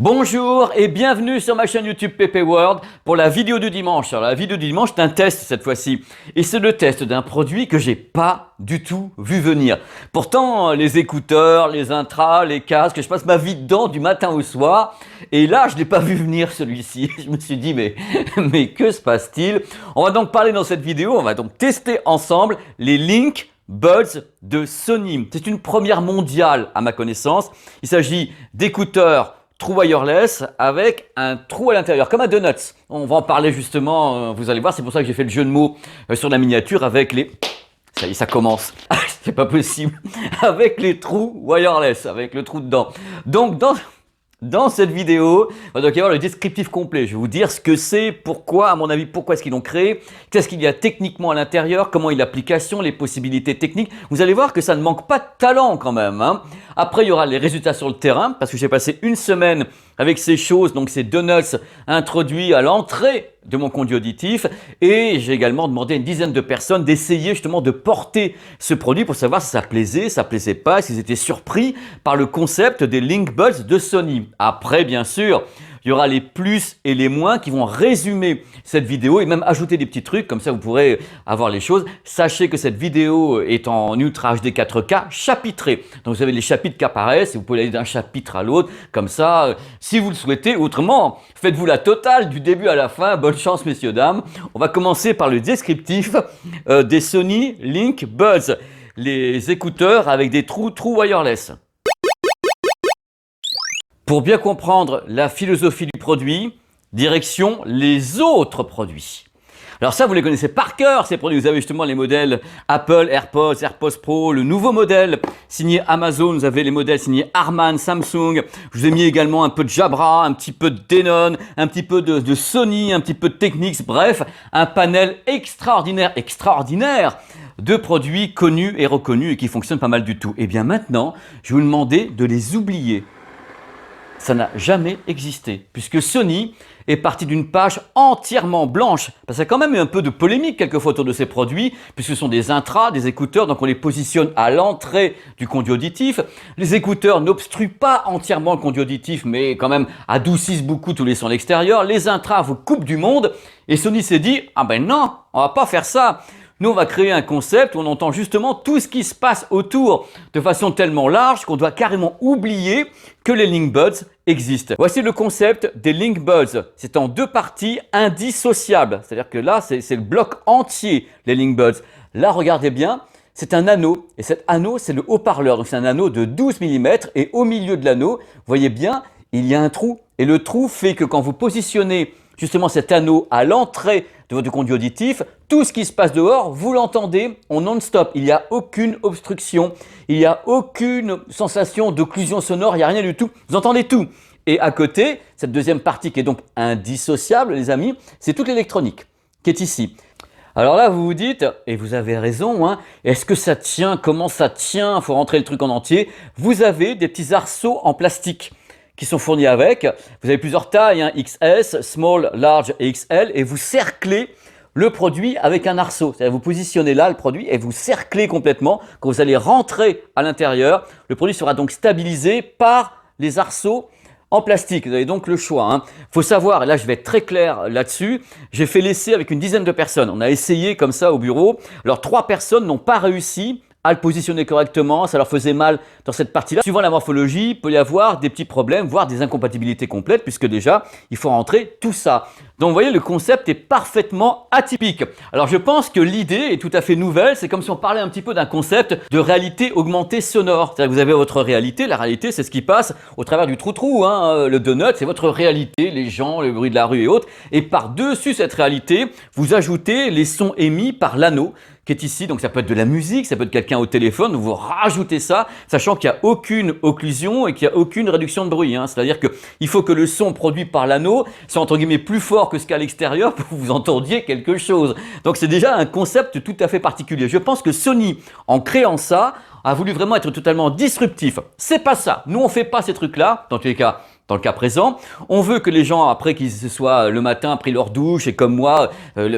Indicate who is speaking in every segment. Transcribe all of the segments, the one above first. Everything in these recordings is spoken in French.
Speaker 1: Bonjour et bienvenue sur ma chaîne YouTube PP World pour la vidéo du dimanche. Alors la vidéo du dimanche, c'est un test cette fois-ci. Et c'est le test d'un produit que j'ai pas du tout vu venir. Pourtant, les écouteurs, les intras, les casques, je passe ma vie dedans du matin au soir. Et là, je l'ai pas vu venir celui-ci. Je me suis dit, mais que se passe-t-il? On va donc parler dans cette vidéo, on va donc tester ensemble les Link Buds de Sony. C'est une première mondiale à ma connaissance. Il s'agit d'écouteurs trou wireless avec un trou à l'intérieur, comme un donut. On va en parler justement, vous allez voir, c'est pour ça que j'ai fait le jeu de mots sur la miniature avec les... Ça y est, ça commence. C'est pas possible. Avec les trous wireless, avec le trou dedans. Donc, dans cette vidéo, il va donc y avoir le descriptif complet. Je vais vous dire ce que c'est, pourquoi, à mon avis, pourquoi est-ce qu'ils l'ont créé, qu'est-ce qu'il y a techniquement à l'intérieur, comment est l'application, les possibilités techniques. Vous allez voir que ça ne manque pas de talent quand même, hein. Après, il y aura les résultats sur le terrain, parce que j'ai passé une semaine avec ces choses, donc ces donuts introduits à l'entrée de mon conduit auditif. Et j'ai également demandé à une dizaine de personnes d'essayer justement de porter ce produit pour savoir si ça plaisait pas, s'ils étaient surpris par le concept des Link Buds de Sony. Après, bien sûr, il y aura les plus et les moins qui vont résumer cette vidéo et même ajouter des petits trucs, comme ça vous pourrez avoir les choses. Sachez que cette vidéo est en Ultra HD 4K chapitré. Donc vous avez les chapitres qui apparaissent et vous pouvez aller d'un chapitre à l'autre, comme ça, si vous le souhaitez. Autrement, faites-vous la totale du début à la fin. Bonne chance, messieurs, dames. On va commencer par le descriptif des Sony Link Buds, les écouteurs avec des trous wireless. Pour bien comprendre la philosophie du produit, direction les autres produits. Alors ça, vous les connaissez par cœur, ces produits. Vous avez justement les modèles Apple, AirPods, AirPods Pro, le nouveau modèle signé Amazon. Vous avez les modèles signés Harman, Samsung. Je vous ai mis également un peu de Jabra, un petit peu de Denon, un petit peu de Sony, un petit peu de Technics. Bref, un panel extraordinaire de produits connus et reconnus et qui fonctionnent pas mal du tout. Et bien maintenant, je vais vous demander de les oublier. Ça n'a jamais existé, puisque Sony est parti d'une page entièrement blanche. Parce qu'il y a quand même eu un peu de polémique quelquefois autour de ces produits, puisque ce sont des intras, des écouteurs, donc on les positionne à l'entrée du conduit auditif. Les écouteurs n'obstruent pas entièrement le conduit auditif, mais quand même adoucissent beaucoup tous les sons à l'extérieur. Les intras vous coupent du monde, et Sony s'est dit « Ah ben non, on va pas faire ça !» Nous, on va créer un concept où on entend justement tout ce qui se passe autour de façon tellement large qu'on doit carrément oublier que les Link Buds existent. Voici le concept des Link Buds. C'est en deux parties indissociables. C'est-à-dire que là, c'est le bloc entier, les Link Buds. Là, regardez bien, c'est un anneau. Et cet anneau, c'est le haut-parleur. Donc, c'est un anneau de 12 mm. Et au milieu de l'anneau, vous voyez bien, il y a un trou. Et le trou fait que quand vous positionnez justement cet anneau à l'entrée de votre conduit auditif, tout ce qui se passe dehors, vous l'entendez en non-stop. Il n'y a aucune obstruction, il n'y a aucune sensation d'occlusion sonore, il n'y a rien du tout. Vous entendez tout. Et à côté, cette deuxième partie qui est donc indissociable, les amis, c'est toute l'électronique qui est ici. Alors là, vous vous dites, et vous avez raison, hein, est-ce que ça tient? Comment ça tient? Il faut rentrer le truc en entier. Vous avez des petits arceaux en plastique qui sont fournis avec. Vous avez plusieurs tailles, hein, XS, Small, Large et XL, et vous cerclez le produit avec un arceau. C'est-à-dire vous positionnez là le produit et vous cerclez complètement. Quand vous allez rentrer à l'intérieur, le produit sera donc stabilisé par les arceaux en plastique. Vous avez donc le choix. Il faut savoir, et là je vais être très clair là-dessus, j'ai fait l'essai avec une dizaine de personnes. On a essayé comme ça au bureau. Alors 3 personnes n'ont pas réussi à le positionner correctement, ça leur faisait mal dans cette partie-là. Suivant la morphologie, il peut y avoir des petits problèmes, voire des incompatibilités complètes, puisque déjà, il faut rentrer tout ça. Donc vous voyez, le concept est parfaitement atypique. Alors je pense que l'idée est tout à fait nouvelle, c'est comme si on parlait un petit peu d'un concept de réalité augmentée sonore. C'est-à-dire que vous avez votre réalité, la réalité c'est ce qui passe au travers du trou-trou, hein. Le donut c'est votre réalité, les gens, le bruit de la rue et autres. Et par-dessus cette réalité, vous ajoutez les sons émis par l'anneau qui est ici, donc ça peut être de la musique, ça peut être quelqu'un au téléphone, vous rajoutez ça, sachant qu'il n'y a aucune occlusion et qu'il n'y a aucune réduction de bruit, hein. C'est-à-dire qu'il faut que le son produit par l'anneau soit entre guillemets plus fort que ce qu'à l'extérieur pour que vous entendiez quelque chose. Donc c'est déjà un concept tout à fait particulier. Je pense que Sony, en créant ça, a voulu vraiment être totalement disruptif. C'est pas ça. Nous, on fait pas ces trucs-là. Dans tous les cas, dans le cas présent. On veut que les gens, après qu'ils se soient le matin pris leur douche et comme moi,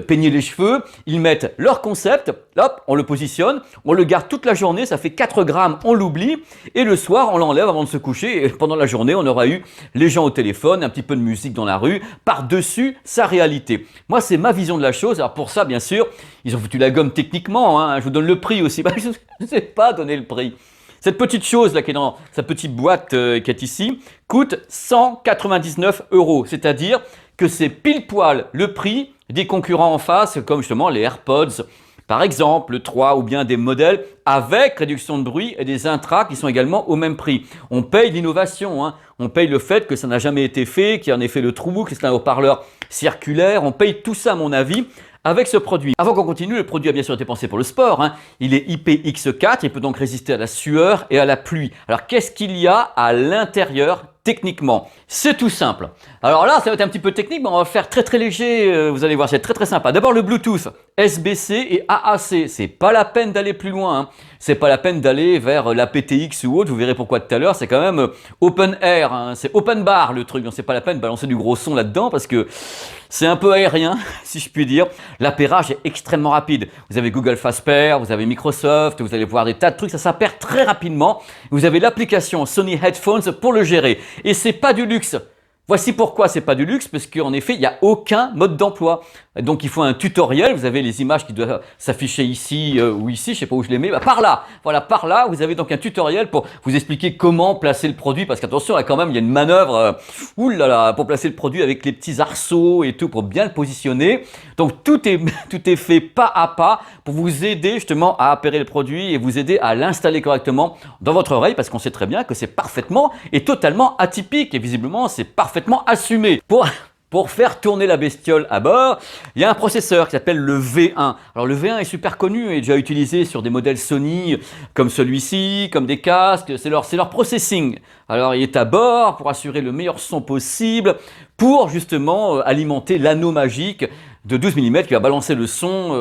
Speaker 1: peigner les cheveux, ils mettent leur concept, hop, on le positionne, on le garde toute la journée, ça fait 4 grammes, on l'oublie, et le soir, on l'enlève avant de se coucher, et pendant la journée, on aura eu les gens au téléphone, un petit peu de musique dans la rue, par-dessus sa réalité. Moi, c'est ma vision de la chose. Alors pour ça, bien sûr, ils ont foutu la gomme techniquement, hein. Je vous donne le prix aussi. Je ne sais pas donner le prix. Cette petite chose là qui est dans sa petite boîte qui est ici coûte 199 €. C'est-à-dire que c'est pile poil le prix des concurrents en face, comme justement les AirPods, par exemple, le 3 ou bien des modèles avec réduction de bruit et des intras qui sont également au même prix. On paye l'innovation, hein. On paye le fait que ça n'a jamais été fait, qu'il y a en effet le trou, que c'est un haut-parleur circulaire. On paye tout ça, à mon avis, avec ce produit. Avant qu'on continue, le produit a bien sûr été pensé pour le sport, hein. Il est IPX4, il peut donc résister à la sueur et à la pluie. Alors qu'est-ce qu'il y a à l'intérieur techniquement? C'est tout simple. Alors là, ça va être un petit peu technique, mais on va faire très très léger, vous allez voir, c'est très très sympa. D'abord le Bluetooth, SBC et AAC, c'est pas la peine d'aller plus loin, hein. C'est pas la peine d'aller vers la PTX ou autre, vous verrez pourquoi tout à l'heure, c'est quand même open air, hein. C'est open bar le truc, donc c'est pas la peine de balancer du gros son là-dedans parce que c'est un peu aérien, si je puis dire. L'appairage est extrêmement rapide. Vous avez Google Fast Pair, vous avez Microsoft, vous allez voir des tas de trucs, ça s'appaire très rapidement. Vous avez l'application Sony Headphones pour le gérer. Et c'est pas du luxe. Voici pourquoi c'est pas du luxe, parce qu'en effet, il n'y a aucun mode d'emploi. Donc il faut un tutoriel, vous avez les images qui doivent s'afficher ici ou ici, je sais pas où je les mets, bah, par là. Voilà, par là, vous avez donc un tutoriel pour vous expliquer comment placer le produit, parce qu'attention, quand même, il y a une manœuvre, oulala, pour placer le produit avec les petits arceaux et tout, pour bien le positionner. Donc tout est fait pas à pas pour vous aider justement à appairer le produit et vous aider à l'installer correctement dans votre oreille, parce qu'on sait très bien que c'est parfaitement et totalement atypique, et visiblement, c'est parfaitement assumé. Pour faire tourner la bestiole à bord, il y a un processeur qui s'appelle le V1. Alors le V1 est super connu et déjà utilisé sur des modèles Sony comme celui-ci, comme des casques, c'est leur processing. Alors il est à bord pour assurer le meilleur son possible, pour justement alimenter l'anneau magique de 12 mm qui va balancer le son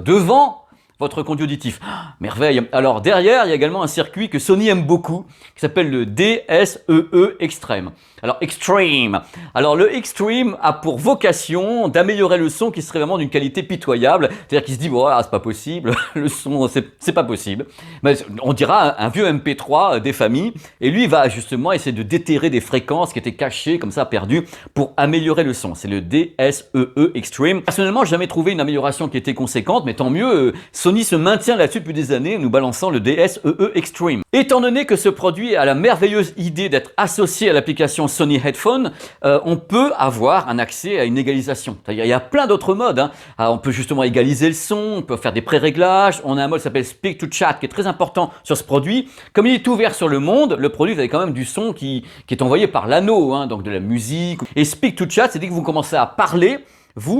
Speaker 1: devant votre conduit auditif. Ah, merveille. Alors derrière, il y a également un circuit que Sony aime beaucoup, qui s'appelle le DSEE Extreme. Alors Extreme. Alors le Extreme a pour vocation d'améliorer le son qui serait vraiment d'une qualité pitoyable. C'est-à-dire qu'il se dit, voilà, c'est pas possible, le son, c'est pas possible. Mais on dira un vieux MP3 des familles. Et lui, il va justement essayer de déterrer des fréquences qui étaient cachées, comme ça, perdues, pour améliorer le son. C'est le DSEE Extreme. Personnellement, j'ai jamais trouvé une amélioration qui était conséquente, mais tant mieux. Sony se maintient là-dessus depuis des années, nous balançant le DSEE Extreme. Étant donné que ce produit a la merveilleuse idée d'être associé à l'application Sony Headphone, on peut avoir un accès à une égalisation. C'est-à-dire, il y a plein d'autres modes, hein. Alors, on peut justement égaliser le son, on peut faire des pré-réglages. On a un mode qui s'appelle Speak to Chat qui est très important sur ce produit. Comme il est ouvert sur le monde, le produit, vous avez quand même du son qui est envoyé par l'anneau, hein, donc de la musique. Et Speak to Chat, c'est dès que vous commencez à parler,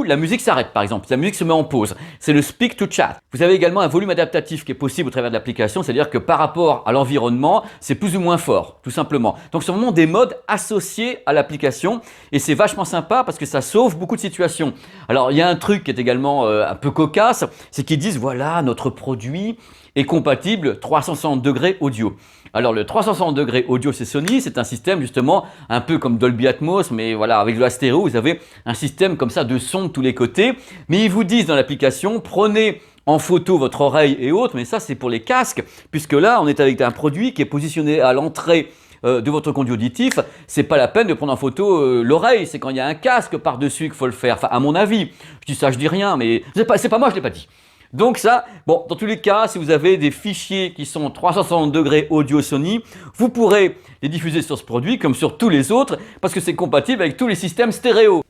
Speaker 1: la musique s'arrête par exemple, la musique se met en pause. C'est le Speak to Chat. Vous avez également un volume adaptatif qui est possible au travers de l'application, c'est-à-dire que par rapport à l'environnement, c'est plus ou moins fort, tout simplement. Donc c'est vraiment des modes associés à l'application et c'est vachement sympa parce que ça sauve beaucoup de situations. Alors il y a un truc qui est également un peu cocasse, c'est qu'ils disent voilà, notre produit est compatible 360 degrés audio. Alors le 360 degrés audio c'est Sony, c'est un système justement un peu comme Dolby Atmos, mais voilà, avec de la stéréo, vous avez un système comme ça de son de tous les côtés. Mais ils vous disent dans l'application, prenez en photo votre oreille et autres, mais ça c'est pour les casques, puisque là on est avec un produit qui est positionné à l'entrée de votre conduit auditif. C'est pas la peine de prendre en photo l'oreille, c'est quand il y a un casque par-dessus qu'il faut le faire, enfin à mon avis. Je dis ça, je dis rien, mais c'est pas moi, je l'ai pas dit. Donc ça, bon, dans tous les cas, si vous avez des fichiers qui sont 360 degrés audio Sony, vous pourrez les diffuser sur ce produit comme sur tous les autres parce que c'est compatible avec tous les systèmes stéréo.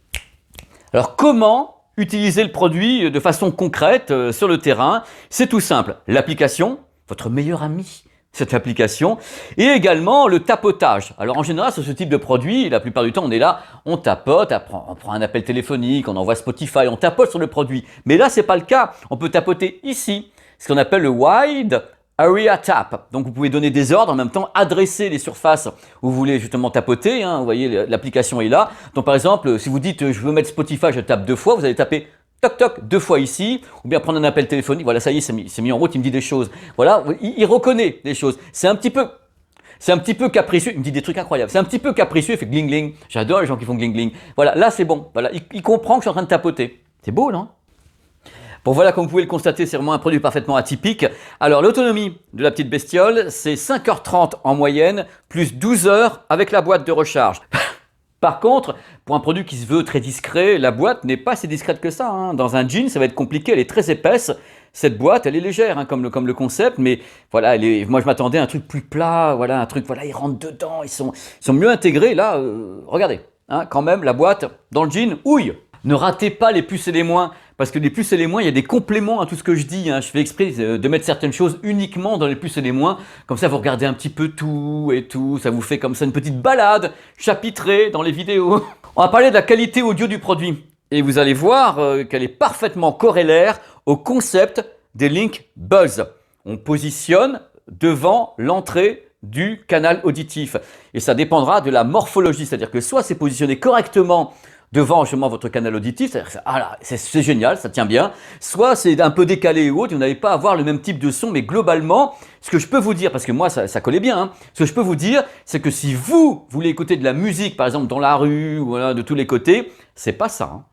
Speaker 1: Alors comment utiliser le produit de façon concrète sur le terrain? C'est tout simple. L'application, votre meilleur ami, cette application, et également le tapotage. Alors en général sur ce type de produit, la plupart du temps on est là, on tapote, on prend un appel téléphonique, on envoie Spotify, on tapote sur le produit. Mais là c'est pas le cas, on peut tapoter ici, ce qu'on appelle le Wide Area Tap. Donc vous pouvez donner des ordres, en même temps adresser les surfaces où vous voulez justement tapoter, hein. Vous voyez l'application est là. Donc par exemple, si vous dites je veux mettre Spotify, je tape 2 fois, vous allez taper toc toc 2 fois ici, ou bien prendre un appel téléphonique, voilà ça y est, c'est mis en route, il me dit des choses. Voilà, il reconnaît des choses. C'est un petit peu C'est un petit peu capricieux, il me dit des trucs incroyables. C'est un petit peu capricieux, il fait gling gling. J'adore les gens qui font gling gling. Voilà, là c'est bon. Voilà, il comprend que je suis en train de tapoter. C'est beau, non? Bon voilà, comme vous pouvez le constater, c'est vraiment un produit parfaitement atypique. Alors l'autonomie de la petite bestiole, c'est 5h30 en moyenne, plus 12 heures avec la boîte de recharge. Par contre, pour un produit qui se veut très discret, la boîte n'est pas si discrète que ça, hein. Dans un jean, ça va être compliqué, elle est très épaisse. Cette boîte, elle est légère, hein, comme le concept, mais voilà, moi je m'attendais à un truc plus plat, voilà, un truc, voilà, ils rentrent dedans, ils sont mieux intégrés. Là, regardez, hein, quand même, la boîte dans le jean, ouille. Ne ratez pas les plus et les moins, parce que les plus et les moins, il y a des compléments à tout ce que je dis, hein. Je fais exprès de mettre certaines choses uniquement dans les plus et les moins, comme ça vous regardez un petit peu tout et tout, ça vous fait comme ça une petite balade chapitrée dans les vidéos. On va parler de la qualité audio du produit, et vous allez voir qu'elle est parfaitement corrélaire au concept des Link Buzz. On positionne devant l'entrée du canal auditif, et ça dépendra de la morphologie, c'est-à-dire que soit c'est positionné correctement devant justement votre canal auditif, c'est génial, ça tient bien, soit c'est un peu décalé ou autre, vous n'allez pas avoir le même type de son, mais globalement, ce que je peux vous dire, parce que moi ça collait bien, hein, ce que je peux vous dire, c'est que si vous voulez écouter de la musique, par exemple dans la rue, voilà, de tous les côtés, c'est pas ça, hein.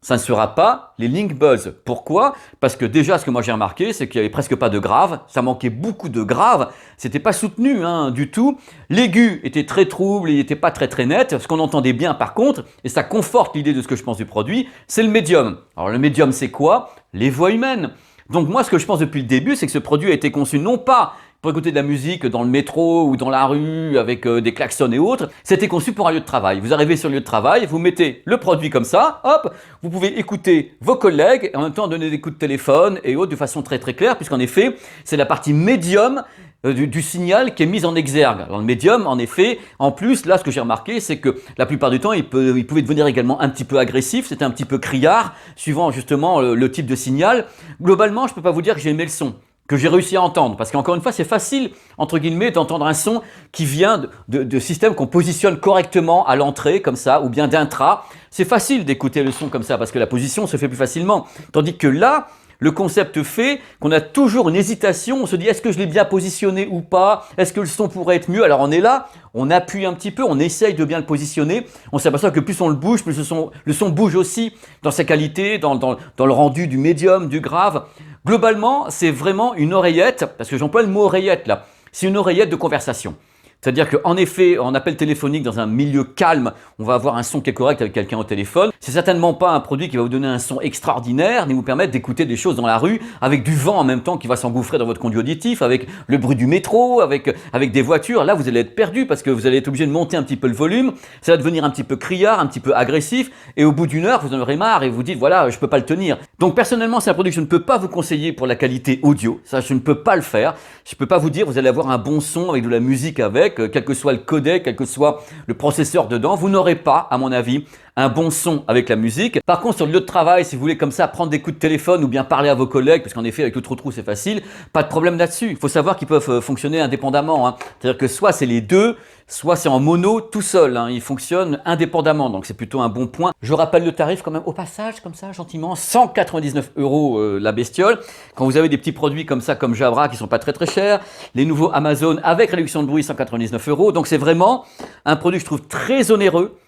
Speaker 1: Ça ne sera pas les Link Buzz. Pourquoi? Parce que déjà, ce que moi j'ai remarqué, c'est qu'il n'y avait presque pas de grave. Ça manquait beaucoup de grave. C'était pas soutenu, hein, du tout. L'aigu était très trouble, il n'était pas très net. Ce qu'on entendait bien par contre, et ça conforte l'idée de ce que je pense du produit, c'est le médium. Alors le médium, c'est quoi? Les voix humaines. Donc moi, ce que je pense depuis le début, c'est que ce produit a été conçu non pas pour écouter de la musique dans le métro ou dans la rue avec des klaxons et autres, c'était conçu pour un lieu de travail. Vous arrivez sur le lieu de travail, vous mettez le produit comme ça, hop, vous pouvez écouter vos collègues et en même temps donner des coups de téléphone et autres de façon très claire, puisqu'en effet, c'est la partie médium du signal qui est mise en exergue. Alors le médium, en effet, en plus, là, ce que j'ai remarqué, c'est que la plupart du temps, il pouvait devenir également un petit peu agressif, c'était un petit peu criard, suivant justement le type de signal. Globalement, je ne peux pas vous dire que j'ai aimé le son, que j'ai réussi à entendre, parce qu'encore une fois, c'est facile, entre guillemets, d'entendre un son qui vient de systèmes qu'on positionne correctement à l'entrée, comme ça, ou bien d'intra. C'est facile d'écouter le son comme ça, parce que la position se fait plus facilement. Tandis que là, le concept fait qu'on a toujours une hésitation, on se dit est-ce que je l'ai bien positionné ou pas, est-ce que le son pourrait être mieux? Alors on est là, on appuie un petit peu, on essaye de bien le positionner, on s'aperçoit que plus on le bouge, plus le son bouge aussi dans sa qualité, dans le rendu du médium, du grave. Globalement, c'est vraiment une oreillette, parce que j'emploie le mot oreillette là, c'est une oreillette de conversation. C'est-à-dire qu'en effet, en appel téléphonique, dans un milieu calme, on va avoir un son qui est correct avec quelqu'un au téléphone. C'est certainement pas un produit qui va vous donner un son extraordinaire, ni vous permettre d'écouter des choses dans la rue, avec du vent en même temps qui va s'engouffrer dans votre conduit auditif, avec le bruit du métro, avec des voitures. Là, vous allez être perdu parce que vous allez être obligé de monter un petit peu le volume. Ça va devenir un petit peu criard, un petit peu agressif. Et au bout d'une heure, vous en aurez marre et vous dites, voilà, je peux pas le tenir. Donc personnellement, c'est un produit que je ne peux pas vous conseiller pour la qualité audio. Ça, je ne peux pas le faire. Je peux pas vous dire, vous allez avoir un bon son avec de la musique avec, quel que soit le codec, quel que soit le processeur dedans, vous n'aurez pas, à mon avis, un bon son avec la musique. Par contre, sur le lieu de travail, si vous voulez comme ça prendre des coups de téléphone ou bien parler à vos collègues, parce qu'en effet, avec le trou-trou, c'est facile, pas de problème là-dessus. Il faut savoir qu'ils peuvent fonctionner indépendamment, hein. C'est-à-dire que soit c'est les deux, soit c'est en mono tout seul, hein. Ils fonctionnent indépendamment, donc c'est plutôt un bon point. Je rappelle le tarif quand même au passage, comme ça, gentiment, 199 € la bestiole. Quand vous avez des petits produits comme ça, comme Jabra, qui sont pas très chers, les nouveaux Amazon avec réduction de bruit, 199 €. Donc c'est vraiment un produit que je trouve très onéreux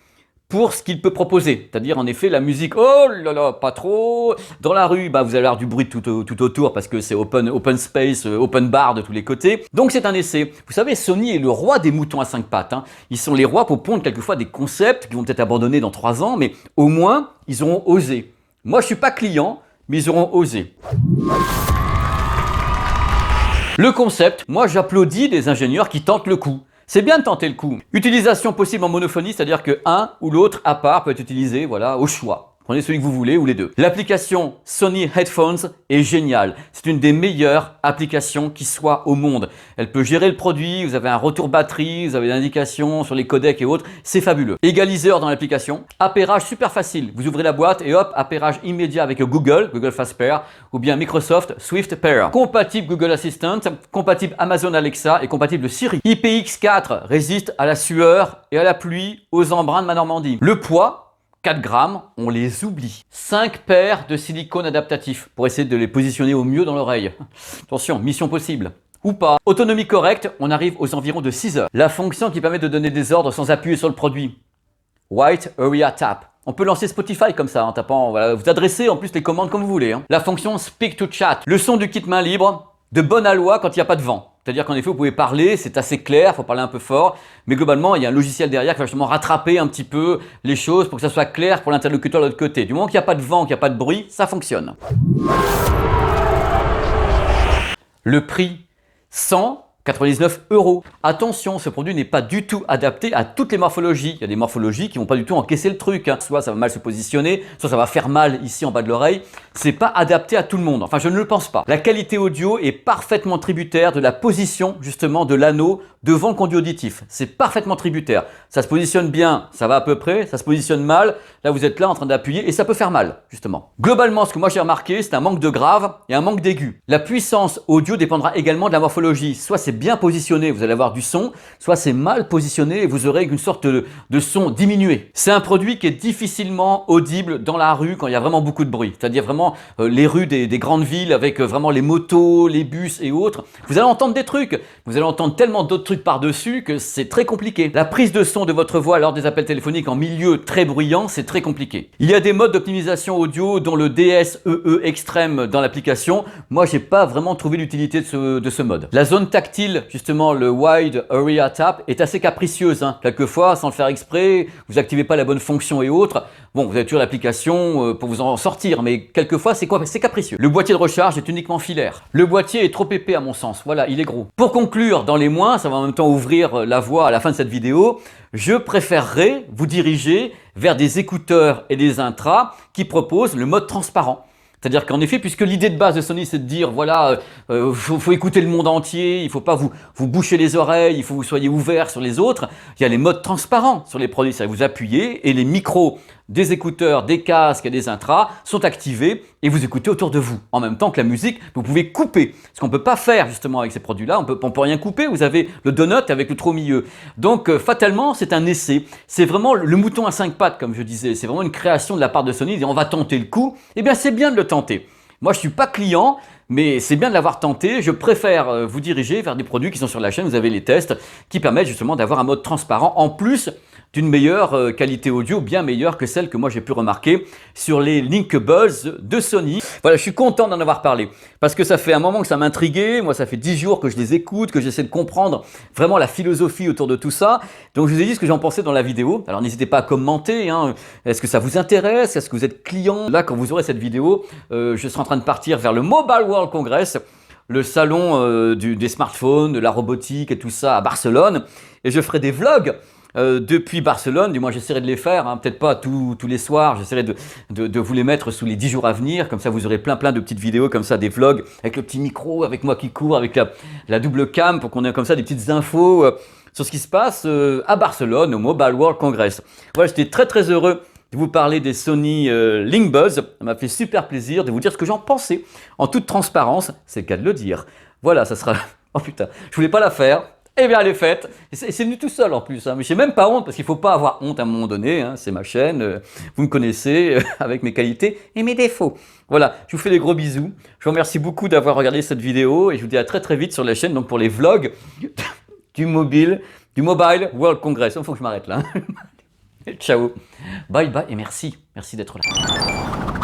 Speaker 1: pour ce qu'il peut proposer. C'est-à-dire, en effet, la musique, oh là là, pas trop. Dans la rue, bah, vous allez avoir du bruit tout autour parce que c'est open space, open bar de tous les côtés. Donc, c'est un essai. Vous savez, Sony est le roi des moutons à 5 pattes, hein. Ils sont les rois pour pondre quelquefois des concepts qui vont peut-être abandonner dans 3 ans, mais au moins, ils auront osé. Moi, je suis pas client, mais ils auront osé. Le concept, moi, j'applaudis des ingénieurs qui tentent le coup. C'est bien de tenter le coup. Utilisation possible en monophonie, c'est-à-dire que un ou l'autre à part peut être utilisé, voilà, au choix. Prenez celui que vous voulez ou les deux. L'application Sony Headphones est géniale. C'est une des meilleures applications qui soit au monde. Elle peut gérer le produit, vous avez un retour batterie, vous avez des indications sur les codecs et autres. C'est fabuleux. Égaliseur dans l'application. Appairage super facile. Vous ouvrez la boîte et hop, appairage immédiat avec Google Fast Pair ou bien Microsoft Swift Pair. Compatible Google Assistant, compatible Amazon Alexa et compatible Siri. IPX4 résiste à la sueur et à la pluie, aux embruns de ma Normandie. Le poids, 4 grammes, on les oublie. 5 paires de silicone adaptatif pour essayer de les positionner au mieux dans l'oreille. Attention, mission possible. ou pas. Autonomie correcte, on arrive aux environs de 6 heures. La fonction qui permet de donner des ordres sans appuyer sur le produit. White Area Tap. On peut lancer Spotify comme ça en tapant, voilà, vous adressez en plus les commandes comme vous voulez. La fonction Speak to Chat. Le son du kit main libre, de bonne aloi quand il n'y a pas de vent. C'est-à-dire qu'en effet, vous pouvez parler, c'est assez clair, il faut parler un peu fort, mais globalement, il y a un logiciel derrière qui va justement rattraper un petit peu les choses pour que ça soit clair pour l'interlocuteur de l'autre côté. Du moment qu'il n'y a pas de vent, qu'il n'y a pas de bruit, ça fonctionne. Le prix, 199 €. Attention, ce produit n'est pas du tout adapté à toutes les morphologies. Il y a des morphologies qui vont pas du tout encaisser le truc. Soit ça va mal se positionner, soit ça va faire mal ici en bas de l'oreille. C'est pas adapté à tout le monde. Enfin, je ne le pense pas. La qualité audio est parfaitement tributaire de la position justement de l'anneau devant le conduit auditif. C'est parfaitement tributaire. Ça se positionne bien, ça va à peu près. Ça se positionne mal, là vous êtes là en train d'appuyer et ça peut faire mal justement. Globalement, ce que moi j'ai remarqué, c'est un manque de grave et un manque d'aigu. La puissance audio dépendra également de la morphologie. Soit c'est bien positionné, vous allez avoir du son, soit c'est mal positionné et vous aurez une sorte de son diminué. C'est un produit qui est difficilement audible dans la rue quand il y a vraiment beaucoup de bruit. C'est-à-dire vraiment les rues des grandes villes avec vraiment les motos, les bus et autres. Vous allez entendre des trucs, vous allez entendre tellement d'autres trucs par-dessus que c'est très compliqué. La prise de son de votre voix lors des appels téléphoniques en milieu très bruyant, c'est très compliqué. Il y a des modes d'optimisation audio dont le DSEE extrême dans l'application. Moi, j'ai pas vraiment trouvé l'utilité de ce mode. La zone tactile, justement, le Wide Area Tap, est assez capricieuse. Quelquefois, sans le faire exprès, vous activez pas la bonne fonction et autres. Bon, vous avez toujours l'application pour vous en sortir, mais quelquefois, c'est capricieux. Le boîtier de recharge est uniquement filaire. Le boîtier est trop épais à mon sens. Voilà, il est gros. Pour conclure, dans les moins, ça va en même temps ouvrir la voie à la fin de cette vidéo, je préférerais vous diriger vers des écouteurs et des intras qui proposent le mode transparent. C'est-à-dire qu'en effet, puisque l'idée de base de Sony, c'est de dire, voilà, faut écouter le monde entier, il faut pas vous boucher les oreilles, il faut que vous soyez ouverts sur les autres, il y a les modes transparents sur les produits, c'est-à-dire vous appuyez et les micros des écouteurs, des casques et des intras sont activés et vous écoutez autour de vous. En même temps que la musique, vous pouvez couper. Ce qu'on ne peut pas faire justement avec ces produits-là, on peut rien couper, vous avez le donut avec le trou au milieu. Donc fatalement, c'est un essai. C'est vraiment le mouton à 5 pattes, comme je disais. C'est vraiment une création de la part de Sony, et on va tenter le coup. Eh bien, c'est bien de le tenter. Moi, je ne suis pas client, mais c'est bien de l'avoir tenté. Je préfère vous diriger vers des produits qui sont sur la chaîne. Vous avez les tests qui permettent justement d'avoir un mode transparent en plus d'une meilleure qualité audio, bien meilleure que celle que moi j'ai pu remarquer sur les LinkBuds de Sony. Voilà, je suis content d'en avoir parlé parce que ça fait un moment que ça m'intriguait. Moi, ça fait 10 jours que je les écoute, que j'essaie de comprendre vraiment la philosophie autour de tout ça. Donc, je vous ai dit ce que j'en pensais dans la vidéo. Alors, n'hésitez pas à commenter. Est-ce que ça vous intéresse? Est-ce que vous êtes client? Là, quand vous aurez cette vidéo, je serai en train de partir vers le Mobile World Congress, le salon des smartphones, de la robotique et tout ça à Barcelone. Et je ferai des vlogs depuis Barcelone, du moins j'essaierai de les faire, peut-être pas tous les soirs, j'essaierai de vous les mettre sous les 10 jours à venir, comme ça vous aurez plein de petites vidéos comme ça, des vlogs avec le petit micro, avec moi qui cours, avec la double cam pour qu'on ait comme ça des petites infos sur ce qui se passe à Barcelone au Mobile World Congress. Voilà, j'étais très heureux de vous parler des Sony LinkBuds, ça m'a fait super plaisir de vous dire ce que j'en pensais, en toute transparence, c'est le cas de le dire. Voilà, ça sera... Oh putain, je voulais pas la faire. Eh bien, elle est faite. C'est venu tout seul en plus. Mais j'ai même pas honte parce qu'il ne faut pas avoir honte à un moment donné. C'est ma chaîne. Vous me connaissez avec mes qualités et mes défauts. Voilà, je vous fais des gros bisous. Je vous remercie beaucoup d'avoir regardé cette vidéo et je vous dis à très vite sur la chaîne donc pour les vlogs du Mobile World Congress. Il faut que je m'arrête là. Ciao. Bye bye et merci. Merci d'être là.